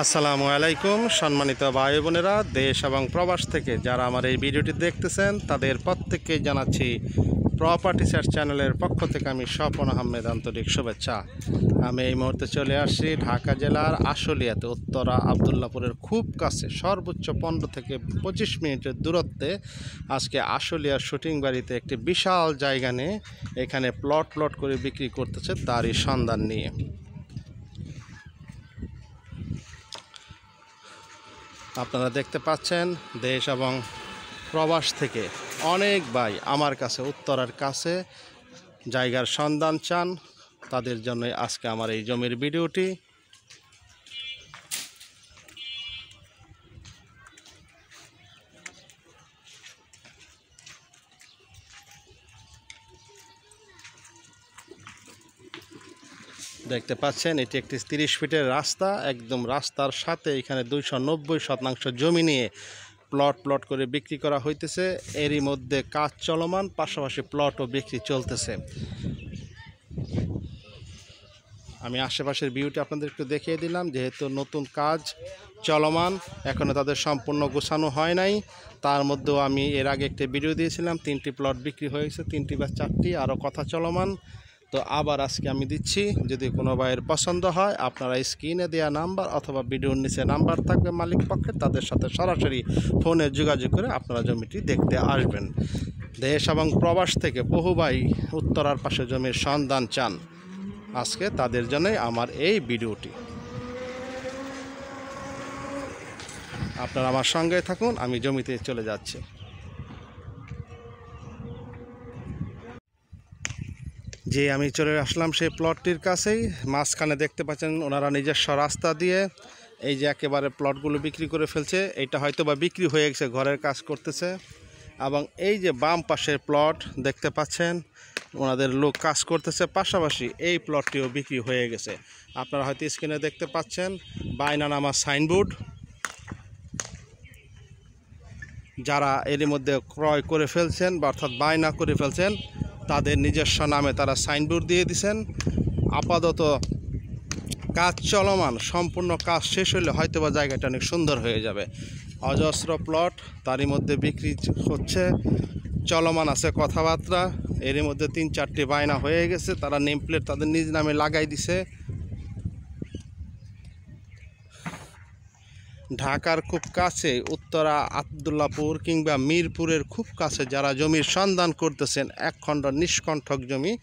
আসসালামু আলাইকুম সম্মানিত ভাই বোনেরা, দেশ এবং প্রবাস থেকে যারা আমার এই ভিডিওটি দেখতেছেন তাদের প্রত্যেককে জানাচ্ছি প্রপার্টি সার্চ চ্যানেলের পক্ষ থেকে আমি স্বপন আহমেদ আন্তরিক শুভেচ্ছা। আমি এই মুহূর্তে চলে আসছি ঢাকা জেলার আশুলিয়াতে, উত্তরা আবদুল্লাপুরের খুব কাছে, সর্বোচ্চ 15 থেকে 25 মিনিটের দূরত্বে। আজকে আশুলিয়ার শুটিং বাড়িতে একটি বিশাল জায়গা নিয়ে এখানে প্লট করে বিক্রি করতেছে, তারই সন্ধান নিয়ে। আপনারা দেখতে পাচ্ছেন দেশ এবং প্রবাস থেকে অনেক ভাই আমার কাছে উত্তরার কাছে জায়গার সন্ধান চান, তাদের জন্য আজকে আমার এই জমির ভিডিওটি। দেখতে পাচ্ছেন এটি একটি 30 ফিটের রাস্তা, একদম রাস্তার সাথে এখানে 290 শতাংশ জমি নিয়ে প্লট করে বিক্রি করা হইতেছে। এরই মধ্যে কাজ চলমান, পাশাপাশি প্লটও বিক্রি চলতেছে। আমি আশেপাশের ভিউটি আপনাদের একটু দেখিয়ে দিলাম, যেহেতু নতুন কাজ চলমান, এখনও তাদের সম্পূর্ণ গোছানো হয় নাই। তার মধ্যেও আমি এর আগে একটি ভিডিও দিয়েছিলাম, 3টি প্লট বিক্রি হয়েছে, 3টি বা 4টি, আরও কথা চলমান। তো আবার আজকে আমি দিচ্ছি, যদি কোনো ভাইয়ের পছন্দ হয় আপনারা স্ক্রিনে দেওয়া নাম্বার অথবা ভিডিওর নিচে নাম্বার থাকবে মালিক পক্ষের, তাদের সাথে সরাসরি ফোনে যোগাযোগ করে আপনারা জমিটি দেখতে আসবেন। দেশ এবং প্রবাস থেকে বহু ভাই উত্তরার পাশে জমির সন্ধান চান, আজকে তাদের জন্যই আমার এই ভিডিওটি। আপনারা আমার সঙ্গে থাকুন, আমি জমিতে চলে যাচ্ছি। যে আমি চলে আসলাম সেই প্লটটির কাছেই, মাঝখানে দেখতে পাচ্ছেন ওনারা নিজস্ব রাস্তা দিয়ে এই যে একেবারে প্লটগুলো বিক্রি করে ফেলছে। এইটা হয়তো বা বিক্রি হয়ে গেছে, ঘরের কাজ করতেছে। এবং এই যে বাম পাশের প্লট দেখতে পাচ্ছেন ওনাদের লোক কাজ করতেছে, পাশাপাশি এই প্লটটিও বিক্রি হয়ে গেছে। আপনারা হয়তো স্ক্রিনে দেখতে পাচ্ছেন বায়না নামা সাইনবোর্ড। যারা এরই মধ্যে ক্রয় করে ফেলছেন বা অর্থাৎ বায়না করে ফেলছেন, তাদের নিজস্ব নামে তারা সাইনবোর্ড দিয়ে দিয়েছেন। আপাতত কাজ চলমান, সম্পূর্ণ কাজ শেষ হলে হয়তোবা জায়গাটা অনেক সুন্দর হয়ে যাবে। অজস্র প্লট তারই মধ্যে বিক্রি হচ্ছে, চলমান আছে কথাবার্তা। এরই মধ্যে 3-4টি বায়না হয়ে গেছে, তারা নেম প্লেট তাদের নিজ নামে লাগাই দিছে। ঢাকার খুব কাছে উত্তরা আবদুল্লাপুর কিংবা মিরপুরের খুব কাছে যারা জমির সন্ধান করতেছেন, একখণ্ড নিষ্কণ্ঠক জমি,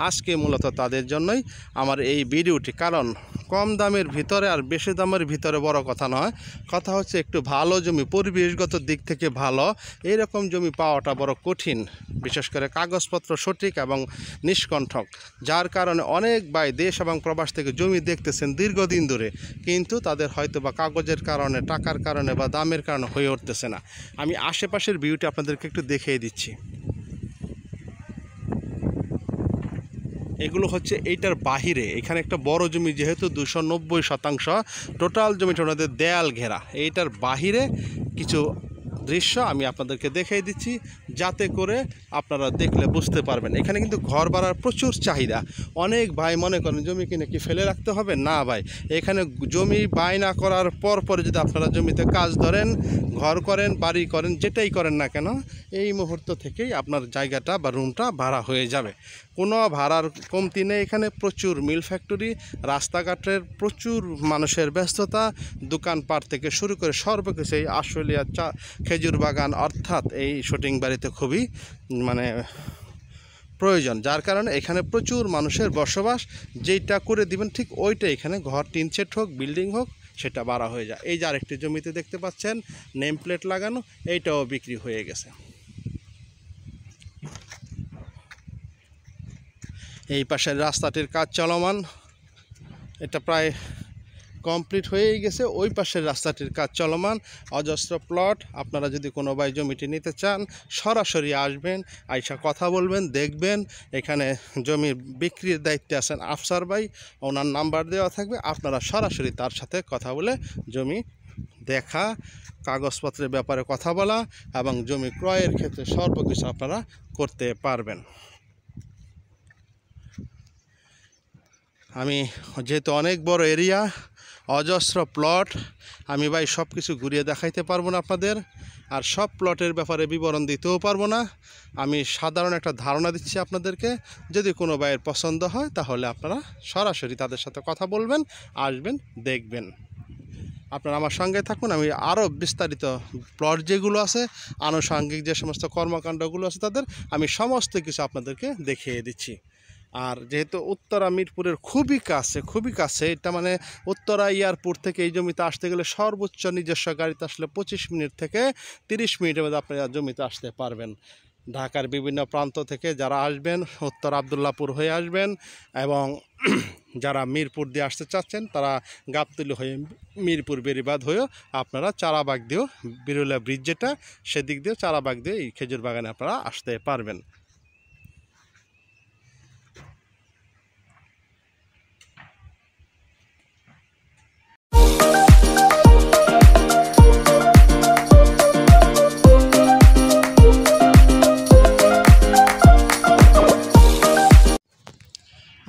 আজকে মূলত তাদের জন্যই আমার এই ভিডিওটি। কারণ কম দামের ভিতরে আর বেশি দামের ভিতরে বড় কথা নয়, কথা হচ্ছে একটু ভালো জমি, পরিবেশগত দিক থেকে ভালো, এইরকম জমি পাওয়াটা বড় কঠিন, বিশেষ করে কাগজপত্র সঠিক এবং নিষ্কণ্ঠক। যার কারণে অনেক ভাই দেশ এবং প্রবাস থেকে জমি দেখতেছেন দীর্ঘদিন ধরে, কিন্তু তাদের হয়তো বা কাগজের কারণে, টাকার কারণে বা দামের কারণে হয়ে উঠতেছে না। আমি আশেপাশের ভিউটি আপনাদেরকে একটু দেখিয়ে দিচ্ছি। এগুলো হচ্ছে এইটার বাহিরে, এখানে একটা বড় জমি, যেহেতু 290 শতাংশ টোটাল জমিটা ওনাদের দেয়াল ঘেরা। এইটার বাহিরে কিছু দৃশ্য আমি আপনাদেরকে দেখিয়ে দিচ্ছি, যাতে করে আপনারা দেখলে বুঝতে পারবেন। এখানে কিন্তু ঘর ভাড়ার প্রচুর চাহিদা। অনেক ভাই মনে করেন জমি কিনে কি ফেলে রাখতে হবে? না ভাই, এখানে জমি বায়না করার পরে যদি আপনারা জমিতে কাজ ধরেন, ঘর করেন, বাড়ি করেন, যেটাই করেন না কেন, এই মুহূর্ত থেকেই আপনার জায়গাটা বা রুমটা ভাড়া হয়ে যাবে। কোনো ভাড়ার কমতি নেই এখানে। প্রচুর মিল ফ্যাক্টরি, রাস্তাঘাটের প্রচুর মানুষের ব্যস্ততা, দোকানপাট থেকে শুরু করে সর্বকিছু এই আশুলিয়া খেজুর বাগান, অর্থাৎ এই শুটিং বাড়িতে খুবই প্রয়োজন। যার কারণে এখানে প্রচুর মানুষের বসবাস। যেইটা করে দিবেন ঠিক ওইটা, এখানে ঘর টিন সেট হোক, বিল্ডিং হোক, সেটা বাড়া হয়ে যায়। এই যে আরেকটি জমিতে দেখতে পাচ্ছেন নেম প্লেট লাগানো, এইটাও বিক্রি হয়ে গেছে। এই পাশের রাস্তাটির কাজ চলমান, এটা প্রায় কমপ্লিট হয়েই গেছে। ওই পাশের রাস্তাটির কাজ চলমান, অজস্র প্লট। আপনারা যদি কোনো ভাই জমিটি নিতে চান, সরাসরি আসবেন, আইসা কথা বলবেন, দেখবেন। এখানে জমির বিক্রির দায়িত্বে আছেন আফসার ভাই, ওনার নাম্বার দেওয়া থাকবে। আপনারা সরাসরি তার সাথে কথা বলে জমি দেখা, কাগজপত্রের ব্যাপারে কথা বলা এবং জমি ক্রয়ের ক্ষেত্রে সর্বকিছু আপনারা করতে পারবেন। আমি যেহেতু অনেক বড় এরিয়া, অজস্র প্লট। আমি ভাই সব কিছু ঘুরিয়ে দেখাইতে পারবো না আপনাদের, আর সব প্লটের ব্যাপারে বিবরণ দিতেও পারবো না। আমি সাধারণ একটা ধারণা দিচ্ছি আপনাদেরকে। যদি কোনো ভাইয়ের পছন্দ হয় তাহলে আপনারা সরাসরি তাদের সাথে কথা বলবেন, আসবেন, দেখবেন। আপনারা আমার সঙ্গে থাকুন। আমি আরও বিস্তারিত প্লট যেগুলো আছে, আনুষঙ্গিক যে সমস্ত কর্মকাণ্ডগুলো আছে তাদের, আমি সমস্ত কিছু আপনাদেরকে দেখিয়ে দিচ্ছি। আর যেহেতু উত্তরা মিরপুরের খুবই কাছে এটা, মানে উত্তরা এয়ারপোর্ট থেকে এই জমিতে আসতে গেলে সর্বোচ্চ নিজস্ব গাড়িতে আসলে 25 মিনিট থেকে 30 মিনিটের মধ্যে আপনি জমিতে আসতে পারবেন। ঢাকার বিভিন্ন প্রান্ত থেকে যারা আসবেন উত্তর আবদুল্লাপুর হয়ে আসবেন, এবং যারা মিরপুর দিয়ে আসতে চাচ্ছেন তারা গাবতলী হয়ে মিরপুর বেরিবাদ হয়েও আপনারা চারাবাগ দিয়েও, বিরুলিয়া ব্রিজ যেটা সেদিক দিয়েও চারাবাগ দিয়ে এই খেজুর বাগানে আপনারা আসতে পারবেন।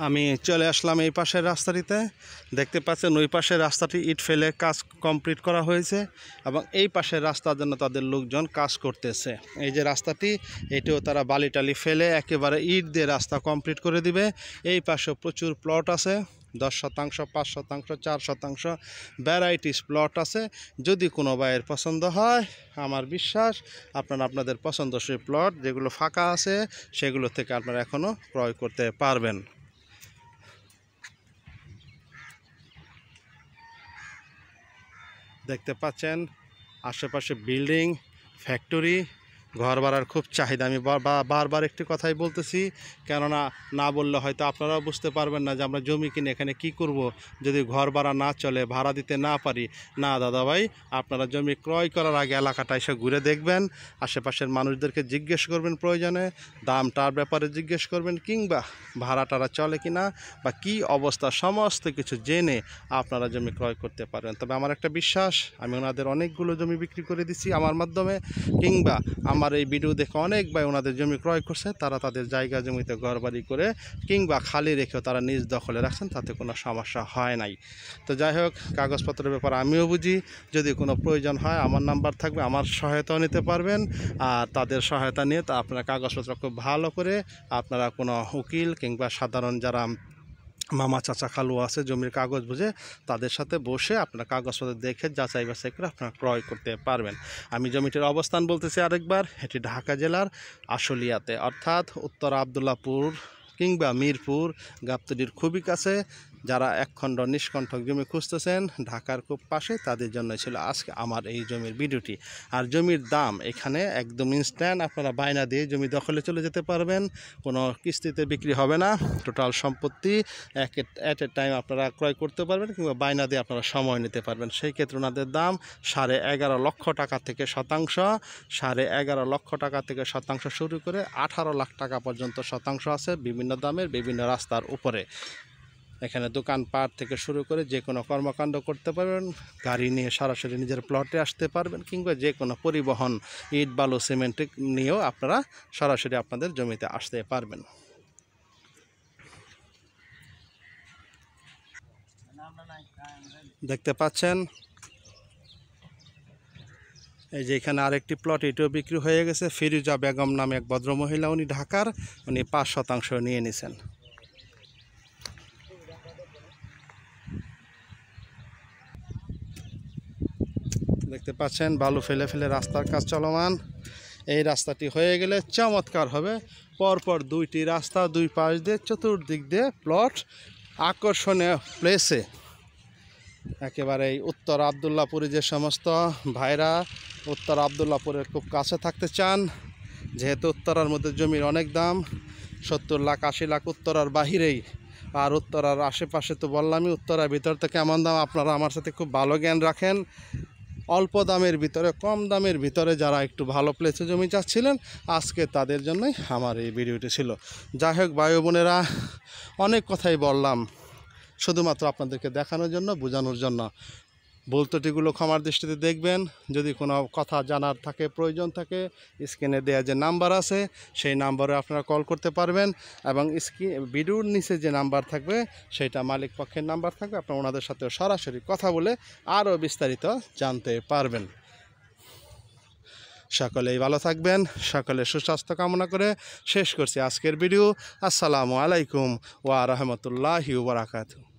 আমি চলে আসলাম এই পাশের রাস্তাটিতে। দেখতে পাচ্ছেন ওই পাশের রাস্তাটি ইট ফেলে কাজ কমপ্লিট করা হয়েছে, এবং এই পাশের রাস্তার জন্য তাদের লোকজন কাজ করতেছে। এই যে রাস্তাটি, এটিও তারা বালি টালি ফেলে একেবারে ইট দিয়ে রাস্তা কমপ্লিট করে দিবে। এই পাশেও প্রচুর প্লট আছে, 10 শতাংশ, 5 শতাংশ, 4 শতাংশ ভ্যারাইটিস প্লট আছে। যদি কোনো ভাইয়ের পছন্দ হয়, আমার বিশ্বাস আপনারা আপনাদের পছন্দসই প্লট যেগুলো ফাঁকা আছে সেগুলো থেকে আপনারা এখনও ক্রয় করতে পারবেন। দেখতে পাচ্ছেন আশেপাশে বিল্ডিং, ফ্যাক্টরি, ঘর ভাড়ার খুব চাহিদা। আমি বারবার একটি কথাই বলতেছি, কেননা না বললে হয়তো আপনারাও বুঝতে পারবেন না যে আমরা জমি কিনে এখানে কি করব যদি ঘর ভাড়া না চলে, ভাড়া দিতে না পারি। না দাদা ভাই, আপনারা জমি ক্রয় করার আগে এলাকাটা এসে ঘুরে দেখবেন, আশেপাশের মানুষদেরকে জিজ্ঞেস করবেন, প্রয়োজনে দামটার ব্যাপারে জিজ্ঞেস করবেন, কিংবা ভাড়া টাড়া চলে কি না বা কী অবস্থা, সমস্ত কিছু জেনে আপনারা জমি ক্রয় করতে পারবেন। তবে আমার একটা বিশ্বাস, আমি ওনাদের অনেকগুলো জমি বিক্রি করে দিচ্ছি আমার মাধ্যমে, কিংবা আমার এই ভিডিও দেখে অনেক ভাই ওনাদের জমি ক্রয় করছে, তারা তাদের জায়গা জমিতে ঘরবাড়ি করে কিংবা খালি রেখেও তারা নিজ দখলে রাখছেন, তাতে কোনো সমস্যা হয় নাই। তো যাই হোক, কাগজপত্রের ব্যাপার আমিও বুঝি। যদি কোনো প্রয়োজন হয় আমার নাম্বার থাকবে, আমার সহায়তাও নিতে পারবেন। আর তাদের সহায়তা নিয়ে তা আপনারা কাগজপত্র খুব ভালো করে, আপনারা কোনো উকিল কিংবা সাধারণ যারা মামা চাচা খালু আছে জমির কাগজ বুঝে, তাদের সাথে বসে আপনার কাগজপত্র দেখে যাচাই বাছাই করে আপনারা ক্রয় করতে পারবেন। আমি জমিটির অবস্থান বলতেছি আরেকবার, এটি ঢাকা জেলার আশুলিয়াতে, অর্থাৎ উত্তর আবদুল্লাপুর কিংবা মিরপুর গাবতলীর খুবই কাছে। যারা একখণ্ড নিষ্কণ্ঠক জমি খুঁজতেছেন ঢাকার খুব পাশে, তাদের জন্য ছিল আজকে আমার এই জমির ভিডিওটি। আর জমির দাম এখানে একদম ইনস্ট্যান্ট, আপনারা বায়না দিয়ে জমি দখলে চলে যেতে পারবেন, কোনো কিস্তিতে বিক্রি হবে না। টোটাল সম্পত্তি অ্যাট এ টাইম আপনারা ক্রয় করতে পারবেন, কিংবা বায়না দিয়ে আপনারা সময় নিতে পারবেন। সেই ক্ষেত্রে ওনাদের দাম 11.5 লক্ষ টাকা থেকে শতাংশ, 11.5 লক্ষ টাকা থেকে শতাংশ শুরু করে 18 লাখ টাকা পর্যন্ত শতাংশ আছে, বিভিন্ন দামের, বিভিন্ন রাস্তার উপরে। এখানে দোকানপাট থেকে শুরু করে যে কোনো কর্মকাণ্ড করতে পারবেন, গাড়ি নিয়ে সরাসরি নিজের প্লটে আসতে পারবেন, কিংবা যে কোনো পরিবহন, ইট বালু সিমেন্ট নিয়েও আপনারা সরাসরি আপনাদের জমিতে আসতে পারবেন। দেখতে পাচ্ছেন এই যে এখানে আরেকটি প্লট, এটিও বিক্রি হয়ে গেছে। ফিরুজা বেগম নামে এক ভদ্রমহিলা, উনি ঢাকার, উনি 5 শতাংশ নিয়ে নিছেন। দেখতে পাচ্ছেন বালু ফেলে ফেলে রাস্তার কাজ চলমান। এই রাস্তাটি হয়ে গেলে চমৎকার হবে। পরপর 2টি রাস্তা, 2 পাশ দিয়ে চতুর্দিক দিয়ে প্লট, আকর্ষণীয় প্লেসে। একেবারে এই উত্তর আবদুল্লাপুরে যে সমস্ত ভাইরা উত্তর আবদুল্লাপুরের খুব কাছে থাকতে চান, যেহেতু উত্তরার মধ্যে জমির অনেক দাম, 70 লাখ 80 লাখ উত্তরার বাহিরেই। আর উত্তরার আশেপাশে তো বললামই, উত্তরার ভিতর থেকে কেমন দাম, আপনারা আমার সাথে খুব ভালো জ্ঞান রাখেন। অল্প দামের ভিতরে, কম দামের ভিতরে যারা একটু ভালো প্লেসে জমি চাচ্ছিলেন, আজকে তাদের জন্যই আমার এই ভিডিওটি ছিল। যাই হোক ভাই বোনেরা, অনেক কথাই বললাম, শুধুমাত্র আপনাদেরকে দেখানোর জন্য, বোঝানোর জন্য। ভুল ত্রুটিগুলো ক্ষমার দৃষ্টিতে দেখবেন। যদি কোনো কথা জানার থাকে, প্রয়োজন থাকে, স্ক্রিনে দেওয়া যে নাম্বার আছে সেই নাম্বারে আপনারা কল করতে পারবেন এবং ভিডিওর নিচে যে নাম্বার থাকবে সেটা মালিক পক্ষের নাম্বার থাকবে, আপনারা ওনাদের সাথে সরাসরি কথা বলে আরও বিস্তারিত জানতে পারবেন। সকলেই ভালো থাকবেন, সকলে সুস্বাস্থ্য কামনা করে শেষ করছি আজকের ভিডিও। আসসালামু আলাইকুম ওয়া রাহমাতুল্লাহি ওয়া বারাকাতুহু।